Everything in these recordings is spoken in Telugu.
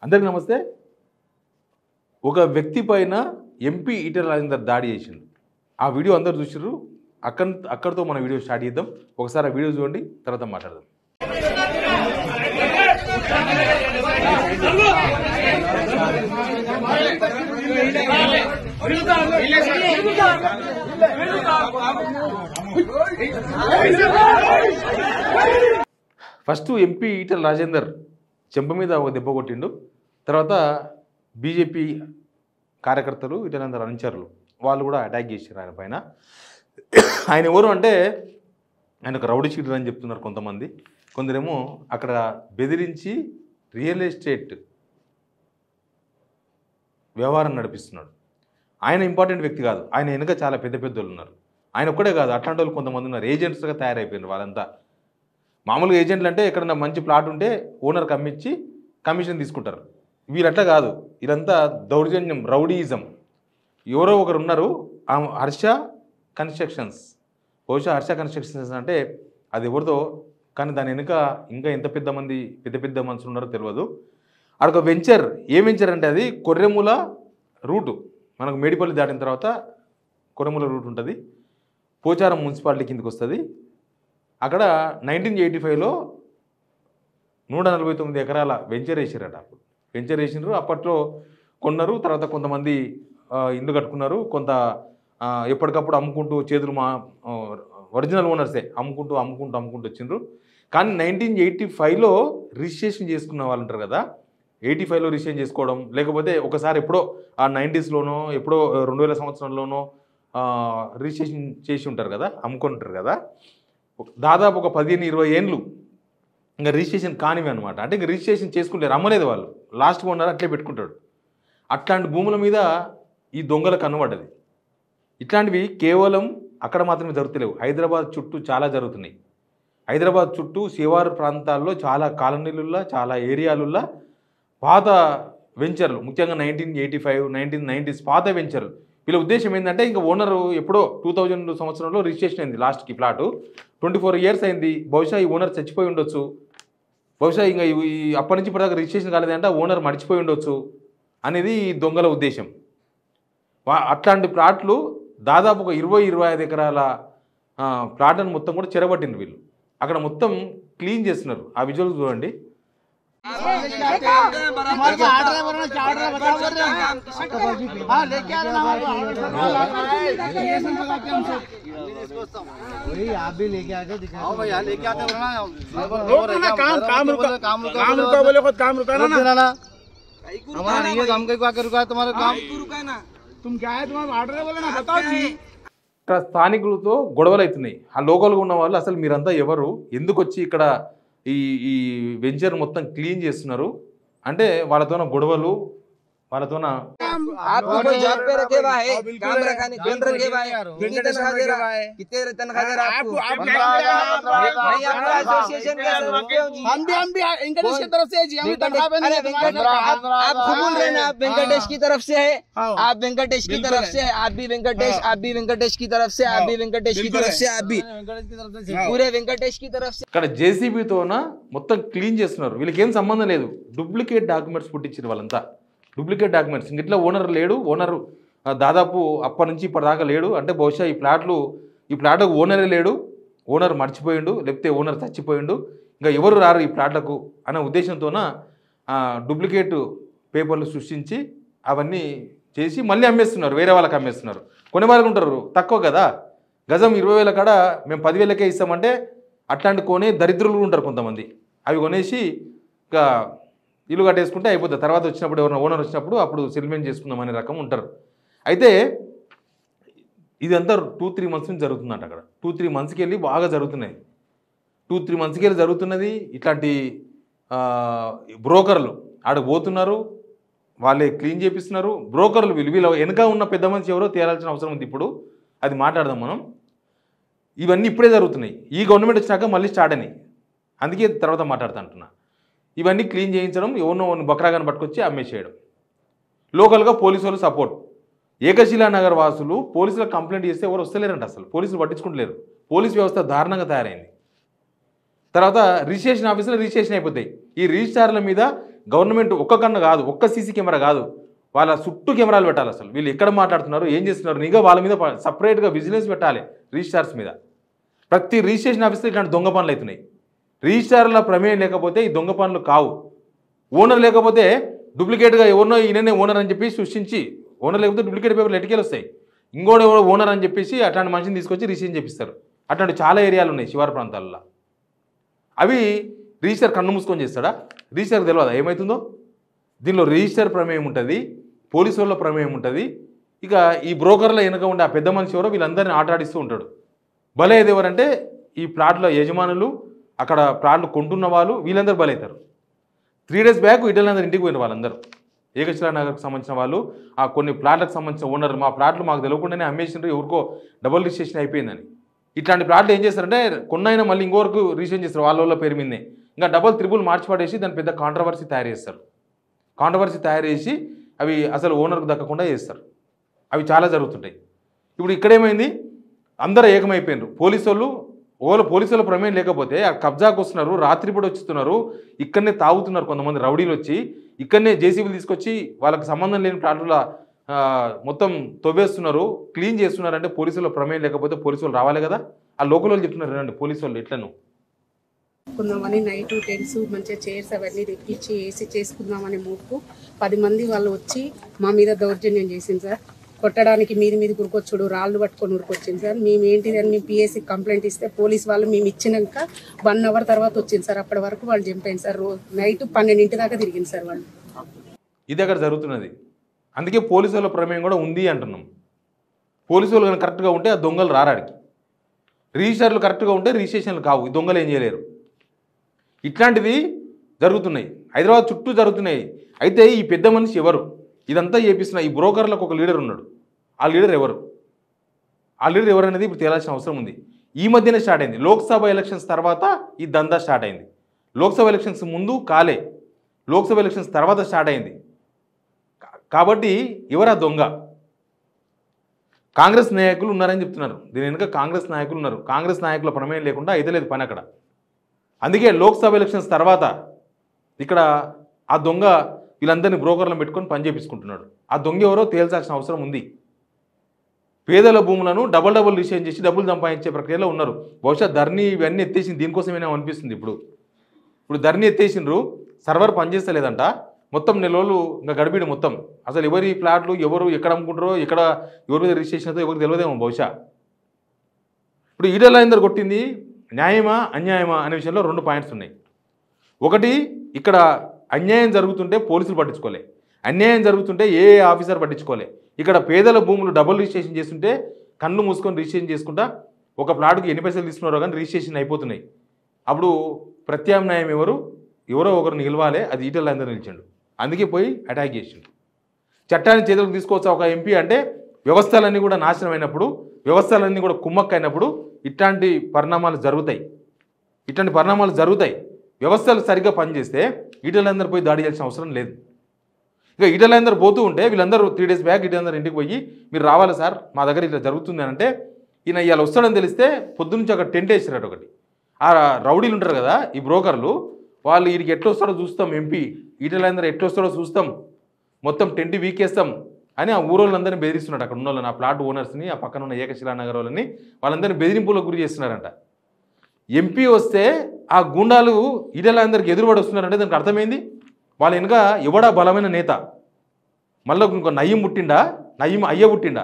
అందరికీ నమస్తే. ఒక వ్యక్తి పైన ఎంపీ ఈటెల రాజేందర్ దాడి చేసిండు. ఆ వీడియో అందరూ చూసిర్రు. అక్కడితో మన వీడియో స్టార్ట్ చేద్దాం. ఒకసారి ఆ వీడియో చూడండి, తర్వాత మాట్లాడదాం. ఫస్ట్ ఎంపీ ఈటెల రాజేందర్ చెంప మీద ఒక దెబ్బ కొట్టిండు. తర్వాత బీజేపీ కార్యకర్తలు ఈటెలందరూ అనుచరులు వాళ్ళు కూడా అటాక్ చేశారు ఆయన పైన. ఆయన ఎవరు అంటే ఆయన ఒక రౌడీ షీటర్ అని చెప్తున్నారు కొంతమంది. కొందరేమో అక్కడ బెదిరించి రియల్ ఎస్టేట్ వ్యవహారం నడిపిస్తున్నాడు. ఆయన ఇంపార్టెంట్ వ్యక్తి కాదు, ఆయన వెనుక చాలా పెద్ద పెద్దోళ్ళు ఉన్నారు. ఆయన ఒక్కడే కాదు, అట్లాంటి వాళ్ళు కొంతమంది ఉన్నారు. ఏజెంట్స్గా తయారైపోయినారు వాళ్ళంతా. మామూలుగా ఏజెంట్లు అంటే ఎక్కడన్నా మంచి ప్లాట్ ఉంటే ఓనర్కి అమ్మించి కమిషన్ తీసుకుంటారు. వీళ్ళు అట్లా కాదు, ఇదంతా దౌర్జన్యం, రౌడీయిజం. ఎవరో ఒకరు ఉన్నారు, హర్ష కన్స్ట్రక్షన్స్. బహుశా హర్ష కన్స్ట్రక్షన్స్ అంటే అది ఎవరిదో, కానీ దాని వెనుక ఇంకా ఎంత పెద్ద మనుషులు ఉన్నారో తెలియదు. అదొక వెంచర్. ఏ వెంచర్ అంటే అది కొర్రెముల రూటు. మనకు మేడిపల్లి దాటిన తర్వాత కొర్రెముల రూట్ ఉంటుంది, పోచారం మున్సిపాలిటీ కిందకి వస్తుంది. అక్కడ 1985లో 149 ఎకరాల వెంచర్ వేసారట. అప్పుడు వెంచర్ వేసినారు, అప్పట్లో కొన్నారు. తర్వాత కొంతమంది ఇల్లు కట్టుకున్నారు, కొంత ఎప్పటికప్పుడు అమ్ముకుంటూ చేతులు ఒరిజినల్ ఓనర్సే అమ్ముకుంటూ వచ్చిండ్రు. కానీ 1985లో రిజిస్ట్రేషన్ చేసుకున్న వాళ్ళు ఉంటారు కదా, 85లో రిజిస్ట్రేషన్ చేసుకోవడం, లేకపోతే ఒకసారి ఎప్పుడో ఆ 90స్లోనో ఎప్పుడో 2000 సంవత్సరంలోనో రిజిస్ట్రేషన్ చేసి ఉంటారు కదా, అమ్ముకొని ఉంటారు కదా. దాదాపు ఒక 15-20 ఏండ్లు ఇంకా రిజిస్ట్రేషన్ కానివి అనమాట. అంటే ఇంకా రిజిస్ట్రేషన్ చేసుకుంటారు, అమ్మలేదు వాళ్ళు, లాస్ట్ కొన్నారు, అట్లే పెట్టుకుంటాడు. అట్లాంటి భూముల మీద ఈ దొంగల కనబడ్డది. ఇట్లాంటివి కేవలం అక్కడ మాత్రమే జరుగుతలేవు, హైదరాబాద్ చుట్టూ చాలా జరుగుతున్నాయి. హైదరాబాద్ చుట్టూ శివారు ప్రాంతాల్లో చాలా కాలనీలుల్లో, చాలా ఏరియాలుల్లో పాత వెంచర్లు, ముఖ్యంగా 1985, 1990s పాత వెంచర్లు. వీళ్ళ ఉద్దేశం ఏంటంటే ఇంకా ఓనరు ఎప్పుడో 2000 సంవత్సరంలో రిజిస్ట్రేషన్ అయింది లాస్ట్కి ప్లాటు, 24 years అయింది. బహుశా ఈ ఓనర్ చచ్చిపోయి ఉండొచ్చు, బహుశా ఇంకా అప్పటి నుంచి ఇప్పటిదాకా రిజిస్ట్రేషన్ కాలేదంటే ఓనర్ మర్చిపోయి ఉండొచ్చు అనేది ఈ దొంగల ఉద్దేశం. అట్లాంటి ప్లాట్లు దాదాపు ఒక 20-25 ఎకరాల ప్లాట్లను మొత్తం కూడా చెరబట్టింది వీళ్ళు. అక్కడ మొత్తం క్లీన్ చేస్తున్నారు. ఆ విజువల్స్ చూడండి. ఇక్కడ స్థానికులతో గొడవలు అవుతున్నాయి. ఆ లోకల్గా ఉన్న వాళ్ళు అసలు మీరంతా ఎవరు, ఎందుకు వచ్చి ఇక్కడ ఈ వెంచర్ మొత్తం క్లీన్ చేస్తున్నారు అంటే వాళ్ళతోన గొడవలు, వాళ్ళతోన वेंकटेश की तरफ से है, आप वेंकटेश की तरफ से, आप भी वेंकटेश, आप भी वेंकटेश की तरफ से, आप भी वेंकटेश की तरफ से, आप भी पूरे वेंकटेश की तरफ से. ఇక్కడ జేసీబీతోన మొత్తం క్లీన్ చేస్తున్నారు. వీళ్ళకి ఏం సంబంధం లేదు. డూప్లికేట్ డాక్యుమెంట్స్ పుట్టించారు వాళ్ళంతా, డూప్లికేట్ డాక్యుమెంట్స్. ఇట్లా ఓనర్ లేడు, ఓనర్ దాదాపు అప్పటి నుంచి ఇప్పటిదాకా లేడు. అంటే బహుశా ఈ ప్లాట్లకు ఓనరే లేడు, ఓనర్ మర్చిపోయిండు, లేకపోతే ఓనర్ చచ్చిపోయిండు, ఇంకా ఎవరు రారు ఈ ప్లాట్లకు అనే ఉద్దేశంతోన డూప్లికేట్ పేపర్లు సృష్టించి అవన్నీ చేసి మళ్ళీ అమ్మేస్తున్నారు, వేరే వాళ్ళకి అమ్మేస్తున్నారు. కొన్ని వాళ్ళకు ఉంటారు తక్కువ కదా, గజం 20,000 కాడ మేము 10,000కే ఇస్తామంటే అట్లాంటి కొనే దరిద్రులు ఉంటారు కొంతమంది. అవి కొనేసి ఇంకా ఇల్లు కట్టేసుకుంటే అయిపోతుంది. తర్వాత వచ్చినప్పుడు ఎవరైనా ఓనర్ వచ్చినప్పుడు అప్పుడు సెటిల్మెంట్ చేసుకుందాం అనే రకం ఉంటారు. అయితే ఇదంతా 2-3 months నుంచి జరుగుతుందంట. అక్కడ 2-3 monthsకి వెళ్ళి బాగా జరుగుతున్నాయి. 2-3 monthsకి వెళ్ళి జరుగుతున్నది. ఇట్లాంటి బ్రోకర్లు ఆడకు పోతున్నారు, వాళ్ళే క్లీన్ చేపిస్తున్నారు. బ్రోకర్లు వీళ్ళ వెనుక ఉన్న పెద్ద మనిషి ఎవరో తేలాల్సిన అవసరం ఉంది. ఇప్పుడు అది మాట్లాడదాం మనం. ఇవన్నీ ఇప్పుడే జరుగుతున్నాయి, ఈ గవర్నమెంట్ వచ్చినాక మళ్ళీ స్టార్ట్ అయినాయి. అందుకే తర్వాత మాట్లాడుతూ అంటున్నా. ఇవన్నీ క్లీన్ చేయించడం, ఎవరినో బక్రాగాన్ని పట్టుకొచ్చి అమ్మేసేయడం. లోకల్గా పోలీసు వాళ్ళు సపోర్ట్. ఏకశిలా నగర్ వాసులు పోలీసులకు కంప్లైంట్ చేస్తే ఎవరు వస్తలేరంట, అసలు పోలీసులు పట్టించుకుంటలేరు. పోలీస్ వ్యవస్థ దారుణంగా తయారైంది. తర్వాత రిజిస్ట్రేషన్ ఆఫీసులో రిజిస్ట్రేషన్ అయిపోతాయి. ఈ రిజిస్ట్రార్ల మీద గవర్నమెంట్ ఒక్క కన్ను కాదు, ఒక్క సీసీ కెమెరా కాదు, వాళ్ళ చుట్టూ కెమెరాలు పెట్టాలి. అసలు వీళ్ళు ఎక్కడ మాట్లాడుతున్నారు, ఏం చేస్తున్నారు, నిఘా వాళ్ళ మీద సపరేట్గా విజిలెన్స్ పెట్టాలి. రిజిస్ట్రార్స్ మీద ప్రతి రిజిస్ట్రేషన్ ఆఫీస్లో ఇట్లాంటి దొంగ పనులు అవుతున్నాయి. రిజిస్ట్రార్ల ప్రమేయం లేకపోతే ఈ దొంగ పనులు కావు. ఓనర్ లేకపోతే డూప్లికేట్గా ఎవరినో ఈయననే ఓనర్ అని చెప్పి సృష్టించి, ఓనర్ లేకపోతే డూప్లికేట్ పేపర్లు ఎటుకేలు వస్తాయి. ఇంకోటి ఎవరో ఓనర్ అని చెప్పేసి అట్లాంటి మనిషిని తీసుకొచ్చి రిజిస్ట్రేషన్ చేపిస్తారు. అట్లాంటి చాలా ఏరియాలు ఉన్నాయి శివారు ప్రాంతాలలో. అవి రిజిస్టర్ కన్ను మూసుకొని చేస్తాడా? రిజిస్టర్కి తెలియదా ఏమవుతుందో? దీనిలో రిజిస్టర్ ప్రమేయం ఉంటుంది, పోలీసు వాళ్ళ ప్రమేయం ఉంటుంది. ఇక ఈ బ్రోకర్ల వెనుక ఉండే ఆ పెద్ద మనిషి ఎవరో వీళ్ళందరినీ ఆటాడిస్తూ ఉంటాడు. బలయ్యేది ఎవరంటే ఈ ప్లాట్ల యజమానులు, అక్కడ ప్లాట్లు కొంటున్న వాళ్ళు, వీళ్ళందరూ బలవుతారు. 3 days బ్యాక్ ఇటలందరూ ఇంటికి పోయిన వాళ్ళందరూ, ఏకశిలా నగర్కి సంబంధించిన వాళ్ళు, ఆ కొన్ని ప్లాట్లకు సంబంధించిన ఓనర్, మా ప్లాట్లు మాకు తెలియకుండానే అమ్మేసినారు, ఎవరికో డబుల్ రిజిస్ట్రేషన్ అయిపోయిందని. ఇట్లాంటి ప్లాట్లు ఏం చేస్తారంటే కొన్నైనా మళ్ళీ ఇంకోవరకు రిజిస్ట్రేషన్ చేస్తారు వాళ్ళ పేరు మీదే. ఇంకా డబల్ త్రిబుల్ మార్చి పడేసి దాని పెద్ద కాంట్రవర్సీ తయారు చేస్తారు. కాంట్రవర్సీ తయారు చేసి అవి అసలు ఓనర్కు దక్కకుండా చేస్తారు. అవి చాలా జరుగుతుంటాయి. ఇప్పుడు ఇక్కడేమైంది, అందరూ ఏకమైపోయినారు. పోలీసు వాళ్ళ ప్రమేయం లేకపోతే ఆ కబ్జాకు వస్తున్నారు, రాత్రిపూట వచ్చుతున్నారు, ఇక్కడనే తాగుతున్నారు. కొంతమంది రౌడీలు వచ్చి ఇక్కడనే జేసీబీలు తీసుకొచ్చి వాళ్ళకి సంబంధం లేని ప్లాట్ల మొత్తం తవ్వేస్తున్నారు, క్లీన్ చేస్తున్నారు. అంటే పోలీసుల ప్రమేయం లేకపోతే పోలీసు వాళ్ళు రావాలి కదా. ఆ లోకల్ వాళ్ళు చెప్తున్నారు రండి పోలీసు వాళ్ళు ఎట్లను చేసుకుందామని నైట్ టెంట్స్ మంచిగా చైర్స్ అవన్నీ తెప్పించి ఏసీ చేసుకుందామని మూడుకు 10 మంది వాళ్ళు వచ్చి మా మీద దౌర్జన్యం చేసింది సార్. కొట్టడానికి మీది ఉరుకొచ్చుడు, రాళ్ళు పట్టుకొని ఉరుకొచ్చింది సార్. మేము ఏంటిదని మేము పిఎస్సి కంప్లైంట్ ఇస్తే పోలీస్ వాళ్ళు మేము ఇచ్చినాక 1 hour తర్వాత వచ్చింది సార్. అప్పటి వరకు వాళ్ళు చంపాను సార్. నైట్ 12 దాకా తిరిగింది సార్ వాళ్ళు. ఇది అక్కడ జరుగుతున్నది. అందుకే పోలీసు వాళ్ళ ప్రమేయం కూడా ఉంది అంటున్నాం. పోలీసు వాళ్ళు కనుక కరెక్ట్గా ఉంటే ఆ దొంగలు రారాడికి, రిజిస్టర్లు కరెక్ట్గా ఉంటే రిజిస్ట్రేషన్లు కావు, ఈ దొంగలు ఏం చేయలేరు. ఇట్లాంటివి జరుగుతున్నాయి, హైదరాబాద్ చుట్టూ జరుగుతున్నాయి. అయితే ఈ పెద్ద మనిషి ఎవరు, ఇదంతా చేపిస్తున్న ఈ బ్రోకర్లకు ఒక లీడర్ ఉన్నాడు. ఆ లీడర్ ఎవరు, అనేది ఇప్పుడు తేలాల్సిన అవసరం ఉంది. ఈ మధ్యనే స్టార్ట్ అయింది. లోక్సభ ఎలక్షన్స్ తర్వాత ఈ దందా స్టార్ట్ అయింది. లోక్సభ ఎలక్షన్స్ ముందు కాలే, లోక్సభ ఎలక్షన్స్ తర్వాత స్టార్ట్ అయింది. కాబట్టి ఎవరా దొంగ? కాంగ్రెస్ నాయకులు ఉన్నారని చెప్తున్నారు. దీని వెనుక కాంగ్రెస్ నాయకులు ఉన్నారు. కాంగ్రెస్ నాయకుల ప్రమేయం లేకుండా అయితే లేదు పని అక్కడ. అందుకే లోక్సభ ఎలక్షన్స్ తర్వాత ఇక్కడ ఆ దొంగ వీళ్ళందరినీ బ్రోకర్లను పెట్టుకొని పని చేపించుకుంటున్నాడు. ఆ దొంగ ఎవరో తేల్చాల్సిన అవసరం ఉంది. పేదల భూములను డబుల్ రిజిస్ట్రేషన్ చేసి డబ్బులు సంపాదించే ప్రక్రియలో ఉన్నారు. బహుశా ధరణి ఇవన్నీ ఎత్తేసింది దీనికోసమేనా అనిపిస్తుంది. ఇప్పుడు ధరణి ఎత్తేసిండ్రు, సర్వర్ పనిచేస్తలేదంట. మొత్తం నెల రోజులు ఇంకా గడిపిడు మొత్తం. అసలు ఎవరి ప్లాట్లు ఎవరు ఎక్కడ అమ్ముకుంటారో, ఎక్కడ ఎవరి మీద రిజిస్ట్రేషన్ అవుతుందో ఎవరికి తెలియదేమో బహుశా. ఇప్పుడు ఈటెల రాజేందర్ కొట్టింది న్యాయమా అన్యాయమా అనే విషయంలో 2 పాయింట్స్ ఉన్నాయి. ఒకటి, ఇక్కడ అన్యాయం జరుగుతుంటే పోలీసులు పట్టించుకోలే, అన్యాయం జరుగుతుంటే ఏ ఆఫీసర్ పట్టించుకోలే. ఇక్కడ పేదల భూములు డబుల్ రిజిస్ట్రేషన్ చేస్తుంటే కన్ను మూసుకొని రిజిస్ట్రేషన్ చేసుకుంటా ఒక ప్లాట్కి ఎన్ని పైసలు తీసుకున్నారో కానీ రిజిస్ట్రేషన్ అయిపోతున్నాయి. అప్పుడు ప్రత్యామ్నాయం ఎవరో ఒకరు నిలవాలి, అది ఈటెల రాజేందర్ నిలిచిండు. అందుకే పోయి అటాక్ చేసిండు. చట్టాన్ని చేతులకు తీసుకోవచ్చా ఒక ఎంపీ అంటే? వ్యవస్థలన్నీ కూడా నాశనం అయినప్పుడు, వ్యవస్థలన్నీ కూడా కుమ్మక్కైనప్పుడు ఇట్లాంటి పరిణామాలు జరుగుతాయి. వ్యవస్థలు సరిగ్గా పనిచేస్తే ఈటెల రాజేందర్ పోయి దాడి చేయాల్సిన అవసరం లేదు. ఇక ఈటెల రాజేందర్ పోతూ ఉంటే వీళ్ళందరూ 3 days బ్యాక్ ఈటెల రాజేందర్ ఇంటికి పోయి మీరు రావాలి సార్ మా దగ్గర ఇట్లా జరుగుతుంది అని అంటే, ఈయన ఇవాళ వస్తాడని తెలిస్తే పొద్దున్నుంచి అక్కడ టెంట్ వేసినట్టు ఒకటి. ఆ రౌడీలు ఉంటారు కదా ఈ బ్రోకర్లు, వాళ్ళు వీడికి ఎట్లా వస్తాడో చూస్తాం, ఎంపీ ఈటెల రాజేందర్ ఎట్లా వస్తాడో చూస్తాం, మొత్తం టెంట్ వీకేస్తాం అని ఆ ఊరోళ్ళందరినీ బెదిరిస్తున్నాడు. అక్కడ ఉన్న వాళ్ళని, ఆ ప్లాట్ ఓనర్స్ని, ఆ పక్కన ఉన్న ఏకశిలా నగర్ వాళ్ళని, వాళ్ళందరినీ బెదిరింపులకు గురి చేస్తున్నారంట. ఎంపీ వస్తే ఆ గుండాలు ఈటెల రాజేందర్కి ఎదురుబడి వస్తున్నారంటే దానికి అర్థమైంది వాళ్ళ వెనుక ఎవడా బలమైన నేత. మళ్ళీ ఇంకో నయ్యం అయ్య పుట్టిండా?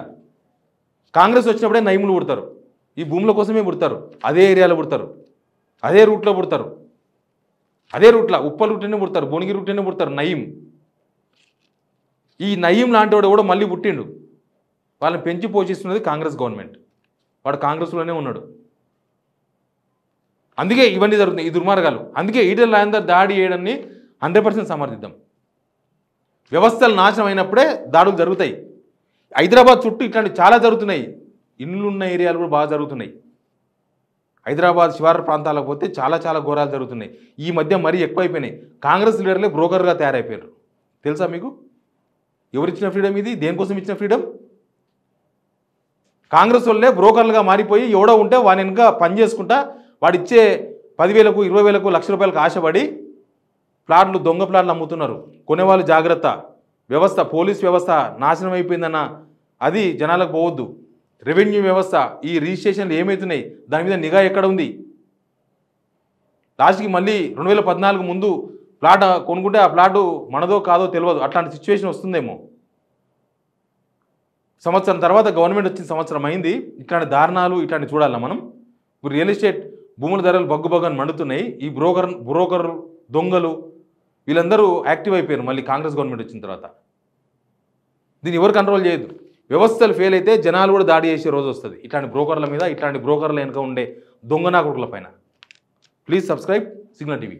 కాంగ్రెస్ వచ్చినప్పుడే నయ్యములు పుడతారు, ఈ భూముల కోసమే పుడతారు, అదే ఏరియాలో పుడతారు, అదే రూట్లో పుడతారు, అదే రూట్లో ఉప్పల్ రూట్లోనే పుడతారు, భువనగిరి రూట్లోనే పుడతారు నయ్యం. ఈ నయ్యం లాంటి వాడు కూడా మళ్ళీ పుట్టిండు. వాళ్ళని పెంచి పోషిస్తున్నది కాంగ్రెస్ గవర్నమెంట్. వాడు కాంగ్రెస్లోనే ఉన్నాడు. అందుకే ఇవన్నీ జరుగుతున్నాయి, ఈ దుర్మార్గాలు. అందుకే ఈటెల రాజేందర్ దాడి చేయడాన్ని 100% సమర్థిద్దాం. వ్యవస్థలు నాశనం అయినప్పుడే దాడులు జరుగుతాయి. హైదరాబాద్ చుట్టూ ఇట్లాంటి చాలా జరుగుతున్నాయి. ఇళ్ళున్న ఏరియాలు కూడా బాగా జరుగుతున్నాయి. హైదరాబాద్ శివారు ప్రాంతాలకు పోతే చాలా ఘోరాలు జరుగుతున్నాయి. ఈ మధ్య మరీ ఎక్కువైపోయినాయి. కాంగ్రెస్ లీడర్లే బ్రోకర్గా తయారైపోయారు. తెలుసా మీకు? ఎవరిచ్చిన ఫ్రీడమ్ ఇది? దేనికోసం ఇచ్చిన ఫ్రీడమ్? కాంగ్రెస్ వాళ్ళే బ్రోకర్లుగా మారిపోయి ఎవడో ఉంటే వాని వెనుక పని చేసుకుంటా వాడిచ్చే 10,000, 20,000, ₹1,00,000 ఆశపడి ప్లాట్లు దొంగ ప్లాట్లు అమ్ముతున్నారు, కొనేవాళ్ళు జాగ్రత్త, వ్యవస్థ పోలీస్ వ్యవస్థ నాశనం అయిపోయిందన్న అది జనాలకు పోవద్దు. రెవెన్యూ వ్యవస్థ ఈ రిజిస్ట్రేషన్లు ఏమవుతున్నాయి దాని మీద నిఘా ఎక్కడ ఉంది? లాస్ట్కి మళ్ళీ 2014 ముందు ప్లాట్ కొనుక్కుంటే ఆ ప్లాటు మనదో కాదో తెలియదు, అట్లాంటి సిచ్యువేషన్ వస్తుందేమో. సంవత్సరం తర్వాత గవర్నమెంట్ వచ్చిన సంవత్సరం అయింది, ఇట్లాంటి దారుణాలు ఇట్లాంటి చూడాలా మనం? ఇప్పుడు రియల్ ఎస్టేట్ భూముల ధరలు బగ్గుబగ్గని మండుతున్నాయి. ఈ బ్రోకర్ దొంగలు వీళ్ళందరూ యాక్టివ్ అయిపోయారు మళ్ళీ కాంగ్రెస్ గవర్నమెంట్ వచ్చిన తర్వాత. దీన్ని ఎవరు కంట్రోల్ చేయదు. వ్యవస్థలు ఫెయిల్ అయితే జనాలు కూడా దాడి చేసే రోజు వస్తుంది ఇట్లాంటి బ్రోకర్ల మీద, ఇట్లాంటి బ్రోకర్ల వెనుక ఉండే దొంగ నాకుల పైన. Please subscribe signal TV.